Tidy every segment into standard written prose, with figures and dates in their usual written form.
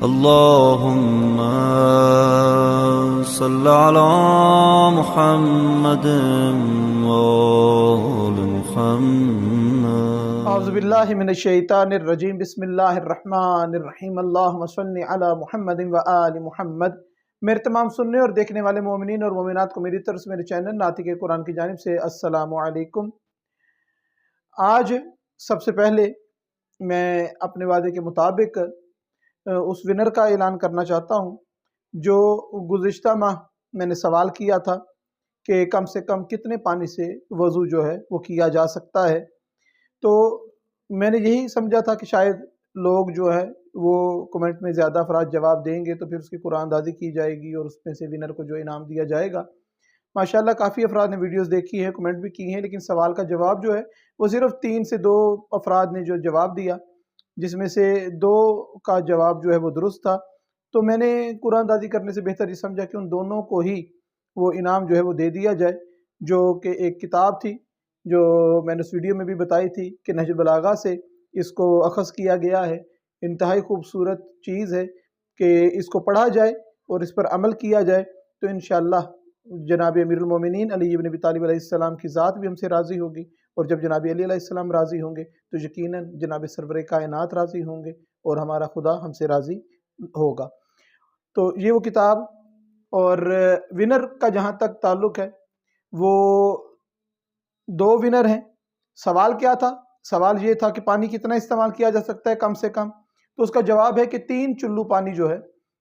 اللهم صل على محمد وآل محمد. اعوذ باللہ من الشیطان الرجیم. بسم اللہ الرحمن الرحیم. اللہم صل علی محمد وآل محمد. میرے تمام سننے اور دیکھنے والے مومنین اور مومنات کو میری طرف سے میرے چینل ناطق قرآن کی جانب سے السلام علیکم. آج سب سے پہلے میں اپنے وعدے کے مطابق اس ونر کا اعلان کرنا چاہتا ہوں جو گزشتہ ماہ میں نے سوال کیا تھا کہ کم سے کم کتنے پانی سے وضو جو ہے وہ کیا جا سکتا ہے. تو میں نے یہی سمجھا تھا کہ شاید لوگ جو ہے وہ کمنٹ میں زیادہ افراد جواب دیں گے تو پھر اس کی قرآن اندازی کی جائے گی اور اس میں سے ونر کو جو انعام دیا جائے گا. ماشاءاللہ کافی افراد نے ویڈیوز دیکھی ہیں، کمنٹ بھی کی ہیں، لیکن سوال کا جواب جو ہے وہ صرف 3 سے 2 افراد نے جو جواب دیا، جس میں سے 2 کا جواب جو ہے وہ درست تھا. تو میں نے قرآن اندازی کرنے سے بہتر یہ سمجھا کہ ان دونوں کو ہی وہ انعام جو ہے وہ دے دیا جائے، جو کہ ایک کتاب تھی جو میں نے اس ویڈیو میں بھی بتائی تھی کہ نہج البلاغہ سے اس کو اخذ کیا گیا ہے. انتہائی خوبصورت چیز ہے کہ اس کو پڑھا جائے اور اس پر عمل کیا جائے تو انشاءاللہ جناب امیر المومنین علی بن ابی طالب علیہ السلام کی ذات بھی ہم سے راضی ہوگی، اور جب جناب علی علیہ السلام راضی ہوں گے تو یقیناً جناب سرور کائنات راضی ہوں گے اور ہمارا خدا ہم سے راضی ہوگا. تو یہ وہ کتاب. اور ونر کا جہاں تک تعلق ہے وہ 2 ونر ہیں. سوال کیا تھا؟ سوال یہ تھا کہ پانی کتنا استعمال کیا جا سکتا ہے کم سے کم. تو اس کا جواب ہے کہ 3 چلو پانی جو ہے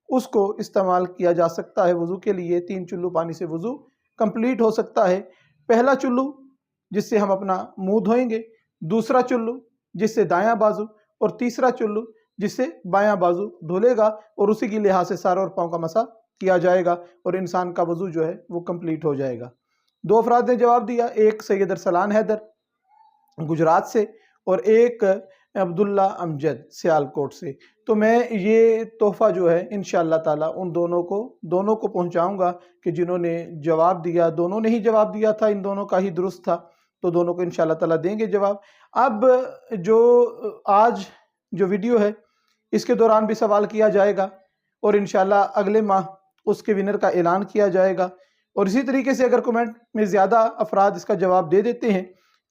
اس کو استعمال کیا جا سکتا ہے وضو کے لیے. 3 چلو پانی سے وضو کمپلیٹ ہو سکتا ہے. پہلا چلو جس سے ہم اپنا منہ دھوئیں گے، دوسرا چلو جس سے دایاں بازو، اور تیسرا چلو جس سے بایاں بازو دھولے گا، اور اسی کی لحاظ سے سر اور پاؤں کا مسح کیا جائے گا اور انسان کا وضو جو ہے وہ کمپلیٹ ہو جائے گا. 2 افراد نے جواب دیا، ایک سید ارسلان حیدر گجرات سے اور ایک عبداللہ امجد سیالکوٹ سے. تو میں یہ تحفہ جو ہے انشاءاللہ تعالیٰ ان دونوں کو پہنچاؤں گا کہ جنہوں نے جواب دیا. دونوں نے ہی جواب دیا تھا، ان دونوں کا ہی درست تھا، تو دونوں کو انشاءاللہ تعالیٰ دیں گے جواب. اب جو آج جو ویڈیو ہے اس کے دوران بھی سوال کیا جائے گا اور انشاءاللہ اگلے ماہ اس کے ونر کا اعلان کیا جائے گا. اور اسی طریقے سے اگر کمنٹ میں زیادہ افراد اس کا جواب دے دیتے ہیں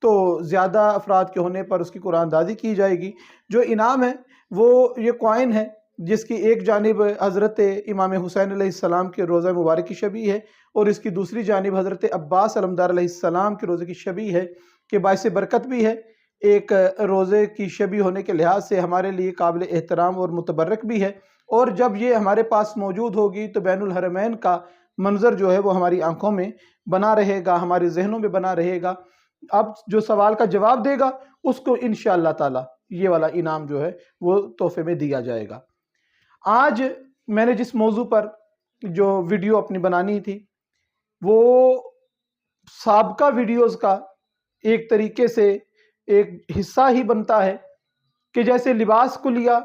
تو زیادہ افراد کے ہونے پر اس کی قرآن اندازی کی جائے گی. جو انعام ہے وہ یہ کوائن ہے جس کی ایک جانب حضرت امام حسین علیہ السلام کے روضہ مبارک کی شبیہ ہے اور اس کی دوسری جانب حضرت عباس علمدار علیہ السلام کے روضے کی شبیہ ہے کہ باعث برکت بھی ہے. ایک روضے کی شبیہ ہونے کے لحاظ سے ہمارے لیے قابل احترام اور متبرک بھی ہے، اور جب یہ ہمارے پاس موجود ہوگی تو بین الحرمین کا منظر جو ہے وہ ہماری آنکھوں میں بنا رہے گا، ہمارے ذہنوں میں بنا رہے گا. اب جو سوال کا جواب دے گا اس کو انشاءاللہ تعالی یہ والا انعام جو ہے وہ تحفے میں دیا جائے گا. آج میں نے جس موضوع پر جو ویڈیو اپنی بنانی تھی وہ سابقہ ویڈیوز کا ایک طریقے سے ایک حصہ ہی بنتا ہے کہ جیسے لباس کو لیا،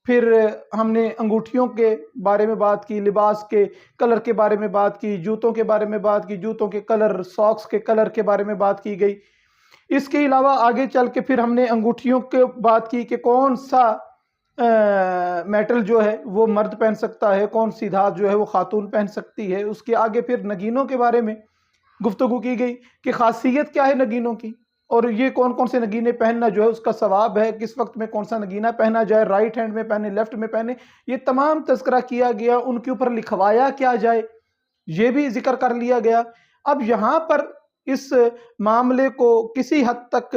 پھر ہم نے انگوٹھیوں کے بارے میں بات کی، لباس کے کلر کے بارے میں بات کی، جوتوں کے بارے میں بات کی، جوتوں کے کلر، ساکس کے کلر کے بارے میں بات کی گئی. اس کے علاوہ آگے چل کے پھر ہم نے انگوٹھیوں کے بات کی کہ کون سا میٹل جو ہے وہ مرد پہن سکتا ہے، کون سی دھات جو ہے وہ خاتون پہن سکتی ہے. اس کے آگے پھر نگینوں کے بارے میں گفتگو کی گئی کہ خاصیت کیا ہے نگینوں کی، اور یہ کون کون سے نگینے پہننا جو ہے اس کا ثواب ہے، کس وقت میں کون سا نگینہ پہنا جائے، رائٹ ہینڈ میں پہنے، لیفٹ میں پہنے، یہ تمام تذکرہ کیا گیا. ان کے اوپر لکھوایا کیا جائے یہ بھی ذکر کر لیا گیا. اب یہاں پر اس معاملے کو کسی حد تک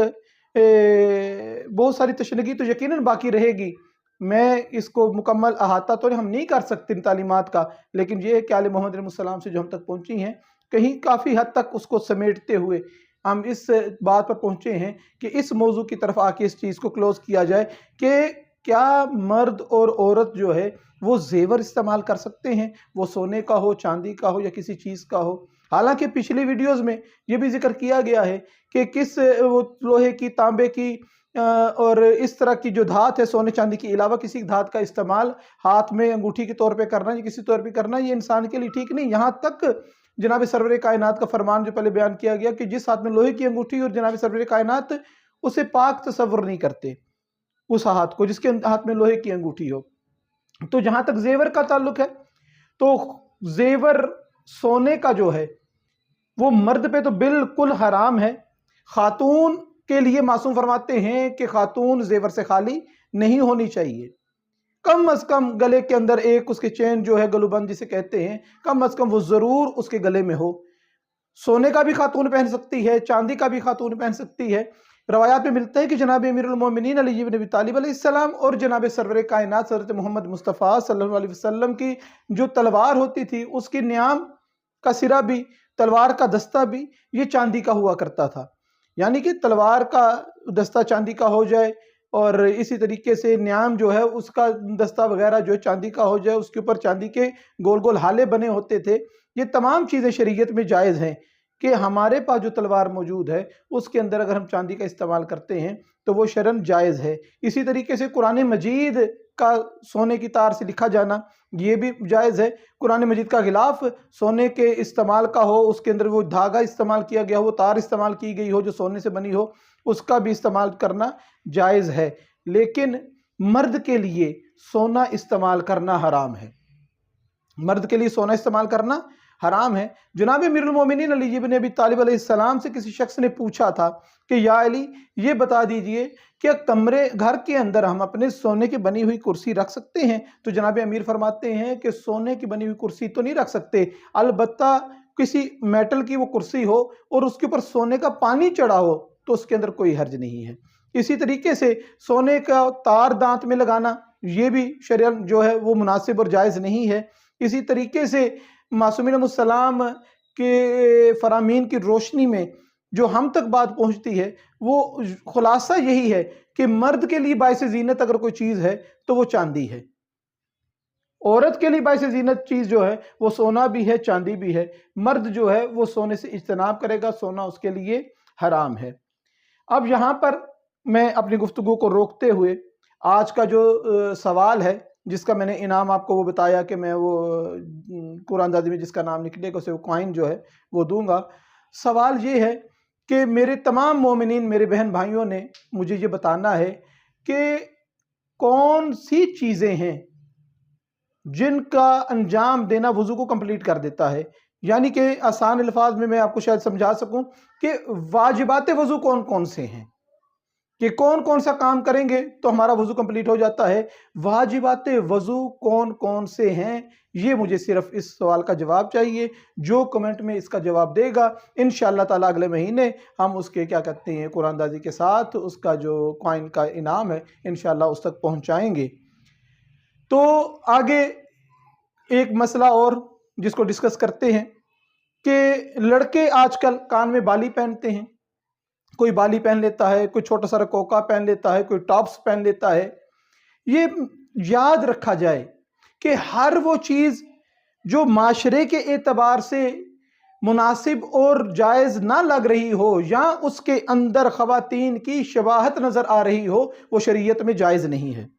بہت ساری تشنگی تو یقیناً باقی رہے گی. میں اس کو مکمل احاطہ تو ہم نہیں کر سکتے ان تعلیمات کا، لیکن یہ ہے کہ آل محمد علیہ السلام سے جو ہم تک پہنچی ہیں کہیں کافی حد تک اس کو سمیٹتے ہوئے ہم اس بات پر پہنچے ہیں کہ اس موضوع کی طرف آ کے اس چیز کو کلوز کیا جائے کہ کیا مرد اور عورت جو ہے وہ زیور استعمال کر سکتے ہیں، وہ سونے کا ہو، چاندی کا ہو یا کسی چیز کا ہو. حالانکہ پچھلی ویڈیوز میں یہ بھی ذکر کیا گیا ہے کہ کس وہ لوہے کی، تانبے کی اور اس طرح کی جو دھات ہے سونے چاندی کے علاوہ کسی دھات کا استعمال ہاتھ میں انگوٹھی کے طور پہ کرنا یا کسی طور پہ کرنا یہ انسان کے لیے ٹھیک نہیں. یہاں تک جناب سرور کائنات کا فرمان جو پہلے بیان کیا گیا کہ جس ہاتھ میں لوہے کی انگوٹھی اور جناب سرور کائنات اسے پاک تصور نہیں کرتے اس ہاتھ کو جس کے ہاتھ میں لوہے کی انگوٹھی ہو. تو जहाँ तक जेवर का ताल्लुक है, तो जेवर सोने का जो है वो मर्द पे तो बिल्कुल हराम है। खातून के लिए मासूम फरमाते हैं कि खातून जेवर से खाली नहीं होनी चाहिए। कम अज कम गले के अंदर एक उसकी चेन जो है, गलूबंद जिसे कहते हैं, कम अज कम वो जरूर उसके गले में हो। सोने का भी खातून पहन सकती है, चांदी का भी खातून पहन सकती है। रवायात में मिलता है कि जनाब अमीरुल मोमिनीन अली इब्न अबी तालिब अलैहिस्सलाम और जनाब सरवर कायनात हज़रत मोहम्मद मुस्तफ़ा सल्लल्लाहु अलैहि वसल्लम की जो तलवार होती थी, उसकी न्याम का सिरा भी, तलवार का दस्ता भी ये चांदी का हुआ करता था। यानी कि तलवार का दस्ता चांदी का हो जाए और इसी तरीके से न्याम जो है उसका दस्ता वगैरह जो चांदी का हो जाए, उसके ऊपर चांदी के गोल गोल हाले बने होते थे। ये तमाम चीज़ें शरीयत में जायज़ हैं कि हमारे पास जो तलवार मौजूद है उसके अंदर अगर हम चांदी का इस्तेमाल करते हैं तो वो शरन जायज़ है। इसी तरीके से कुरान मजीद का सोने की तार से लिखा जाना ये भी जायज़ है। कुरान मजीद का गिलाफ सोने के इस्तेमाल का हो, उसके अंदर वो धागा इस्तेमाल किया गया हो, वो तार इस्तेमाल की गई हो जो सोने से बनी हो, उसका भी इस्तेमाल करना जायज़ है। लेकिन मर्द के लिए सोना इस्तेमाल करना हराम है। मर्द के लिए सोना इस्तेमाल करना हराम है। जनाब अमीरुल मोमिनीन अली इब्न अबी तालिब अलैहिस्सलाम से किसी शख्स ने पूछा था कि या अली, ये बता दीजिए कि कमरे घर के अंदर हम अपने सोने की बनी हुई कुर्सी रख सकते हैं? तो जनाब अमीर फरमाते हैं कि सोने की बनी हुई कुर्सी तो नहीं रख सकते, अलबत्ता किसी मेटल की वो कुर्सी हो और उसके ऊपर सोने का पानी चढ़ा हो तो उसके अंदर कोई हर्ज नहीं है। इसी तरीके से सोने का तार दांत में लगाना ये भी शरीयत जो है वो मुनासिब और जायज़ नहीं है। इसी तरीके से मासूमीन अलैहिस्सलाम के फरामीन की रोशनी में जो हम तक बात पहुंचती है वो खुलासा यही है कि मर्द के लिए बाइस ज़ीनत अगर कोई चीज़ है तो वो चांदी है। औरत के लिए बाइस ज़ीनत चीज़ जो है वो सोना भी है, चांदी भी है। मर्द जो है वो सोने से इज्तनाब करेगा, सोना उसके लिए हराम है। अब यहाँ पर मैं अपनी गुफ्तगू को रोकते हुए आज का जो सवाल है जिसका मैंने इनाम आपको वो बताया कि मैं वो कुरानदाजी में जिसका नाम निकलेगा उसे वो कॉइन जो है वो दूंगा। सवाल ये है कि मेरे तमाम मोमिनीन, मेरे बहन भाइयों ने मुझे ये बताना है कि कौन सी चीज़ें हैं जिनका अंजाम देना वज़ू को कंप्लीट कर देता है। यानी कि आसान अल्फाज में मैं आपको शायद समझा सकूं कि वाजिबात वज़ू कौन कौन से हैं, कि कौन कौन सा काम करेंगे तो हमारा वज़ू कंप्लीट हो जाता है। वाजिबात वज़ू कौन कौन से हैं, ये मुझे सिर्फ इस सवाल का जवाब चाहिए। जो कमेंट में इसका जवाब देगा इंशाअल्लाह ताला अगले महीने हम उसके क्या कहते हैं कुरानदाजी के साथ उसका जो कॉइन का इनाम है इंशाअल्लाह उस तक पहुंचाएंगे। तो आगे एक मसला और जिसको डिस्कस करते हैं कि लड़के आजकल कान में बाली पहनते हैं। कोई बाली पहन लेता है, कोई छोटा सा रकोका पहन लेता है, कोई टॉप्स पहन लेता है। ये याद रखा जाए कि हर वो चीज़ जो माशरे के एतबार से मुनासिब और जायज़ ना लग रही हो या उसके अंदर ख़वातीन की शबाहत नज़र आ रही हो वो शरीयत में जायज़ नहीं है।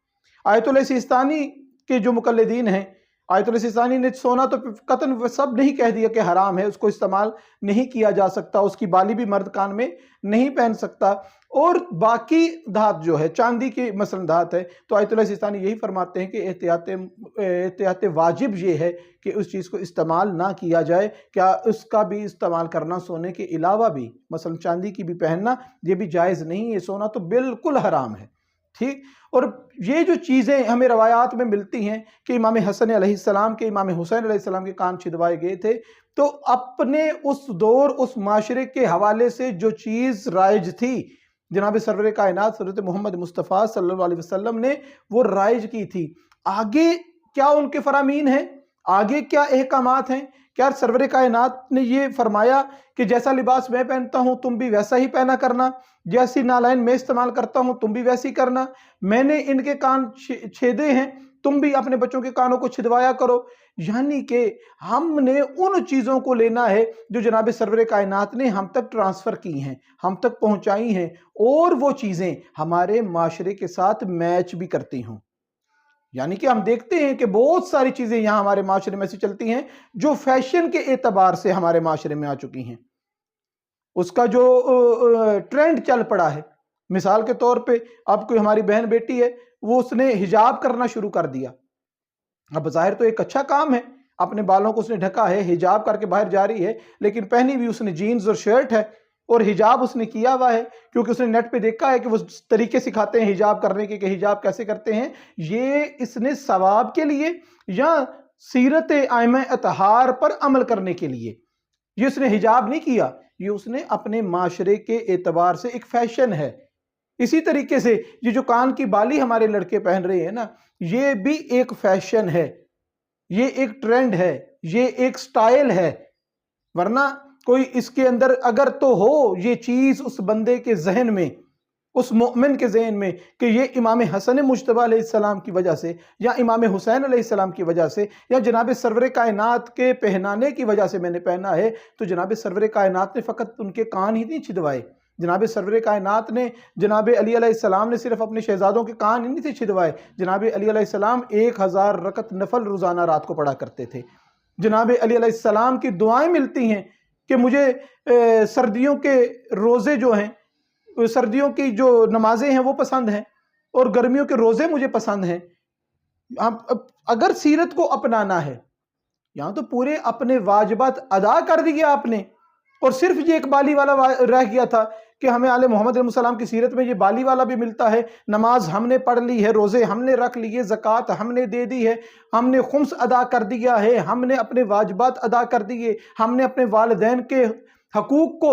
आयतुल सिस्तानी के जो मुकल्लिदीन हैं, आयतुल सिस्तानी ने सोना तो कतन सब नहीं कह दिया कि हराम है, उसको इस्तेमाल नहीं किया जा सकता, उसकी बाली भी मर्द कान में नहीं पहन सकता। और बाकी धात जो है चांदी की मसलन धात है तो आयतुल सिस्तानी यही फरमाते हैं कि एहतियात वाजिब ये है कि उस चीज़ को इस्तेमाल ना किया जाए। क्या उसका भी इस्तेमाल करना सोने के अलावा भी मसलन चांदी की भी पहनना ये भी जायज़ नहीं है, सोना तो बिल्कुल हराम है। ठीक। और ये जो चीज़ें हमें रवायात में मिलती हैं कि इमाम हसन अलैहिस्सलाम के इमाम हुसैन अलैहिस्सलाम के कान छिदवाए गए थे, तो अपने उस दौर उस माशरे के हवाले से जो चीज़ राइज थी जनाब सरवर कायनात हज़रत मोहम्मद मुस्तफ़ा सल्लल्लाहु अलैहि वसल्लम ने वो राइज की थी। आगे क्या उनके फरामीन हैं, आगे क्या अहकामात हैं? क्या सरवर कायनात ने ये फरमाया कि जैसा लिबास मैं पहनता हूँ तुम भी वैसा ही पहना करना, जैसी नालायन मैं इस्तेमाल करता हूँ तुम भी वैसी करना, मैंने इनके कान छेदे हैं तुम भी अपने बच्चों के कानों को छिदवाया करो। यानी कि हमने उन चीज़ों को लेना है जो जनाब सरवर कायनात ने हम तक ट्रांसफ़र की हैं, हम तक पहुँचाई हैं, और वो चीज़ें हमारे माशरे के साथ मैच भी करती हों। यानी कि हम देखते हैं कि बहुत सारी चीज़ें यहाँ हमारे माशरे में से चलती हैं जो फैशन के एतबार से हमारे माशरे में आ चुकी हैं, उसका जो ट्रेंड चल पड़ा है। मिसाल के तौर पे अब कोई हमारी बहन बेटी है वो उसने हिजाब करना शुरू कर दिया, अब बज़ाहिर तो एक अच्छा काम है, अपने बालों को उसने ढका है, हिजाब करके बाहर जा रही है, लेकिन पहनी भी उसने जीन्स और शर्ट है और हिजाब उसने किया हुआ है, क्योंकि उसने नेट पे देखा है कि वो तरीके सिखाते हैं हिजाब करने के कि हिजाब कैसे करते हैं। ये इसने सवाब के लिए या सीरत आइमा अतहार पर अमल करने के लिए ये उसने हिजाब नहीं किया, ये उसने अपने माशरे के एतबार से एक फैशन है। इसी तरीके से ये जो कान की बाली हमारे लड़के पहन रहे हैं ना, ये भी एक फैशन है, ये एक ट्रेंड है, ये एक स्टाइल है। वरना कोई इसके अंदर अगर तो हो ये चीज उस बंदे के जहन में, उस मोमिन के जहन में कि ये इमाम हसन मुज्तबा अलैहिस्सलाम की वजह से या इमाम हुसैन अलैहिस्सलाम की वजह से या जनाब सरवर कायनात के पहनाने की वजह से मैंने पहना है, तो जनाब सरवर कायनात ने फ़कत उनके कान ही नहीं छिदवाए, जनाब सरवर कायनात ने जनाब अली अलैहिस्सलाम ने सिर्फ अपने शहजादों के कान ही नहीं थे छिदवाए। जनाब अली अलैहिस्सलाम 1000 रकत नफल रोज़ाना रात को पढ़ा करते थे। जनाब अली अलैहिस्सलाम की दुआएं मिलती हैं कि मुझे सर्दियों के रोज़े जो हैं, सर्दियों की जो नमाजें हैं वो पसंद हैं और गर्मियों के रोज़े मुझे पसंद हैं। अगर सीरत को अपनाना है, यहाँ तो पूरे अपने वाजिबात अदा कर दिए आपने और सिर्फ ये एक बाली वाला रह गया था कि हमें आले मोहम्मद अलैहिस्सलाम की सीरत में ये बाली वाला भी मिलता है। नमाज हमने पढ़ ली है, रोज़े हमने रख लिए, ज़कात हमने दे दी है, हमने खुम्स अदा कर दिया है, हमने अपने वाजिबात अदा कर दिए, हमने अपने वालिदैन के हकूक़ को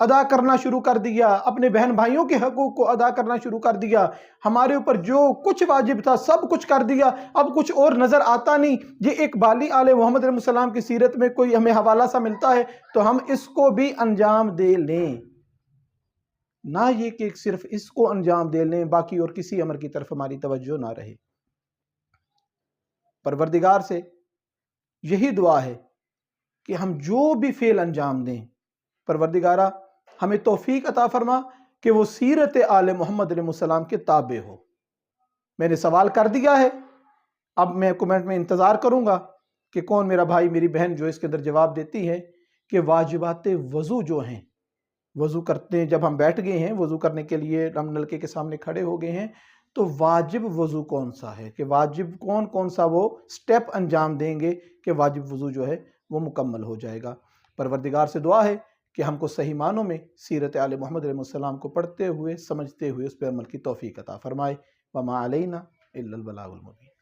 अदा करना शुरू कर दिया, अपने बहन भाइयों के हकूक़ को अदा करना शुरू कर दिया, हमारे ऊपर जो कुछ वाजिब था सब कुछ कर दिया, अब कुछ और नज़र आता नहीं। ये एक बाली आले मोहम्मद अलैहिस्सलाम की सीरत में कोई हमें हवाला सा मिलता है तो हम इसको भी अंजाम दे लें, ना ये कि सिर्फ इसको अंजाम दे लें, बाकी और किसी अमर की तरफ हमारी तवज्जो ना रहे। परवरदिगार से यही दुआ है कि हम जो भी फेल अंजाम दें, परवरदिगारा हमें तौफीक अता फरमा कि वो सीरत आले मोहम्मद अलैहिस्सलाम के ताबे हो। मैंने सवाल कर दिया है, अब मैं कमेंट में इंतज़ार करूँगा कि कौन मेरा भाई मेरी बहन जो इसके अंदर जवाब देती है कि वाजिबात वज़ू जो हैं, वज़ू करते हैं, जब हम बैठ गए हैं वज़ू करने के लिए, हम नलके के सामने खड़े हो गए हैं, तो वाजिब वज़ू कौन सा है, कि वाजिब कौन कौन सा वो स्टेप अंजाम देंगे कि वाजिब वज़ू जो है वो मुकम्मल हो जाएगा। परवरदिगार से दुआ है कि हमको सही मानों में सीरत आले मोहम्मद अलैहिस्सलाम को पढ़ते हुए समझते हुए उस पर अमल की तौफीक अता फरमाए। वमा अलैना इल्लल बलागुल मुबीन।